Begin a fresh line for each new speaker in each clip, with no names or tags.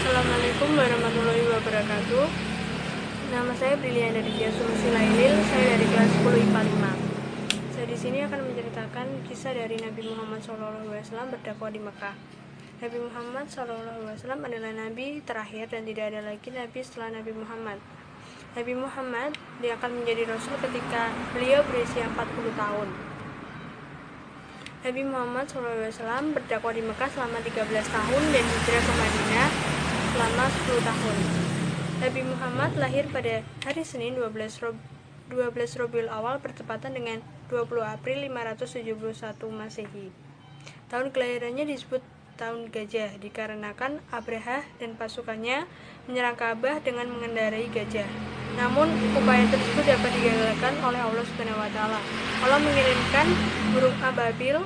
Assalamualaikum warahmatullahi wabarakatuh. Nama saya Briliana Ditya Sulusilailil. Saya dari kelas 10 IPA 5. Saya di sini akan menceritakan kisah dari Nabi Muhammad SAW berdakwah di Mekah. Nabi Muhammad SAW adalah nabi terakhir dan tidak ada lagi nabi setelah Nabi Muhammad. Nabi Muhammad dia akan menjadi rasul ketika beliau berusia 40 tahun. Nabi Muhammad SAW berdakwah di Mekah selama 13 tahun dan hijrah ke Madinah selama 10 tahun. Nabi Muhammad lahir pada hari Senin 12 Rabiul Awal bertepatan dengan 20 April 571 Masehi. Tahun kelahirannya disebut tahun gajah dikarenakan Abraha dan pasukannya menyerang Ka'bah dengan mengendarai gajah. Namun upaya tersebut dapat digagalkan oleh Allah SWT. Allah mengirimkan burung ababil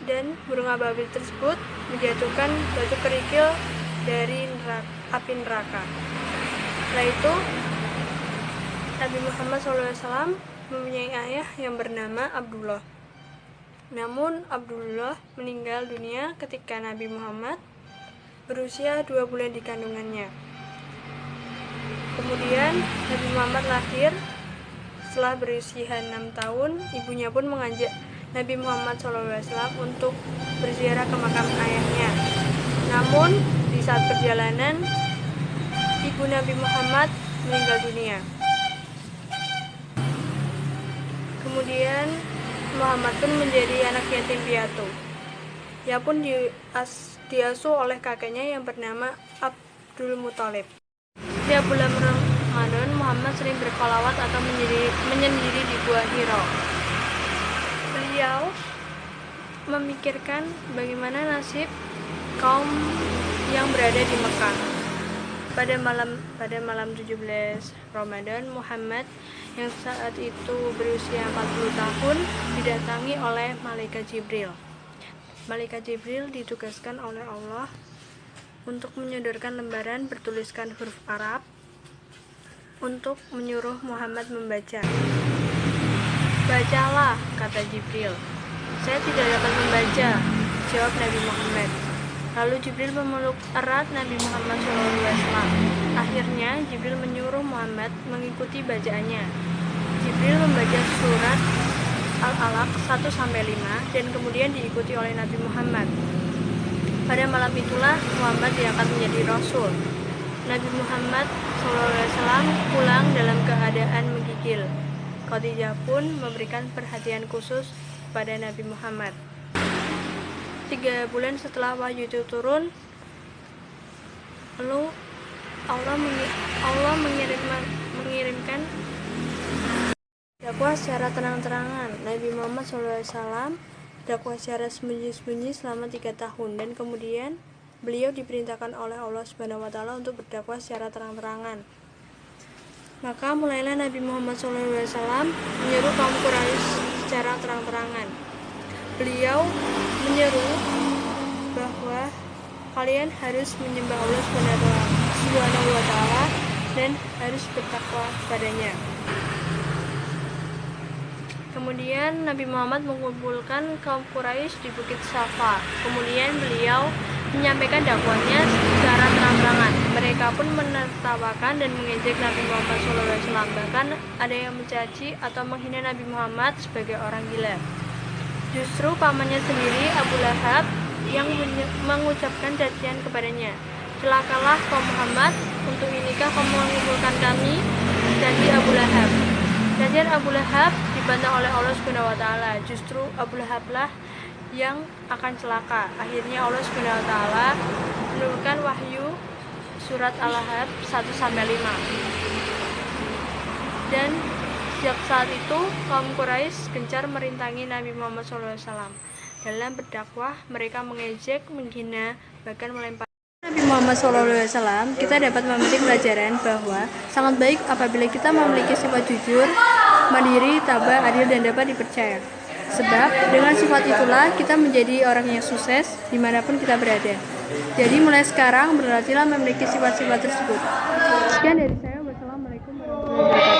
dan burung ababil tersebut menjatuhkan batu kerikil dari api neraka. Setelah itu Nabi Muhammad SAW mempunyai ayah yang bernama Abdullah. Namun Abdullah meninggal dunia ketika Nabi Muhammad berusia 2 bulan di kandungannya. Kemudian Nabi Muhammad lahir. Setelah berusia 6 tahun, ibunya pun mengajak Nabi Muhammad SAW untuk berziarah ke makam ayahnya. Namun di saat perjalanan, ibu Nabi Muhammad meninggal dunia. Kemudian Muhammad pun menjadi anak yatim piatu. Ia pun diasuh oleh kakeknya yang bernama Abdul Muthalib. Setiap bulan Ramadan, Muhammad sering bersolawat atau menyendiri di Gua Hira. Beliau memikirkan bagaimana nasib kaum yang berada di Mekah. Pada malam 17 Ramadan, Muhammad yang saat itu berusia 40 tahun didatangi oleh Malaikat Jibril. Malaikat Jibril ditugaskan oleh Allah untuk menyodorkan lembaran bertuliskan huruf Arab untuk menyuruh Muhammad membaca. "Bacalah," kata Jibril. "Saya tidak dapat membaca," jawab Nabi Muhammad. Lalu Jibril memeluk erat Nabi Muhammad SAW. Akhirnya Jibril menyuruh Muhammad mengikuti bacaannya. Jibril membaca surat Al-Alaq 1-5 dan kemudian diikuti oleh Nabi Muhammad. Pada malam itulah Muhammad diangkat menjadi Rasul. Nabi Muhammad SAW pulang dalam keadaan menggigil. Khadijah pun memberikan perhatian khusus pada Nabi Muhammad. 3 bulan setelah wahyu itu turun, lalu Allah mengirimkan dakwah secara terang-terangan. Nabi Muhammad SAW dakwah secara sembunyi-sembunyi selama 3 tahun dan kemudian beliau diperintahkan oleh Allah SWT untuk berdakwah secara terang-terangan. Maka mulailah Nabi Muhammad SAW menyeru kaum Quraisy secara terang-terangan. Beliau menyeru bahwa kalian harus menyembah Allah SWT dan harus bertakwa padanya. Kemudian Nabi Muhammad mengumpulkan kaum Quraisy di Bukit Safa. Kemudian beliau menyampaikan dakwahnya secara terang-terangan. Mereka pun menertawakan dan mengejek Nabi Muhammad SAW. Bahkan ada yang mencaci atau menghina Nabi Muhammad sebagai orang gila. Justru pamannya sendiri, Abu Lahab, yang mengucapkan cacian kepadanya. "Celakalah kaum Muhammad, untuk inikah kamu mengumpulkan kami?" Caci Abu Lahab. Cacian Abu Lahab dibantah oleh Allah SWT. Justru Abu Lahab lah yang akan celaka. Akhirnya Allah SWT menurunkan wahyu surat Al-Lahab 1-5. Dan sejak saat itu kaum Quraisy gencar merintangi Nabi Muhammad SAW. Dalam berdakwah mereka mengejek, menghina, bahkan melempar Nabi Muhammad SAW. Kita dapat memetik pelajaran bahwa sangat baik apabila kita memiliki sifat jujur, mandiri, tabah, adil, dan dapat dipercaya. Sebab dengan sifat itulah kita menjadi orang yang sukses dimanapun kita berada. Jadi mulai sekarang berlatihlah memiliki sifat-sifat tersebut. Sekian dari saya. Wassalamualaikum warahmatullahi wabarakatuh.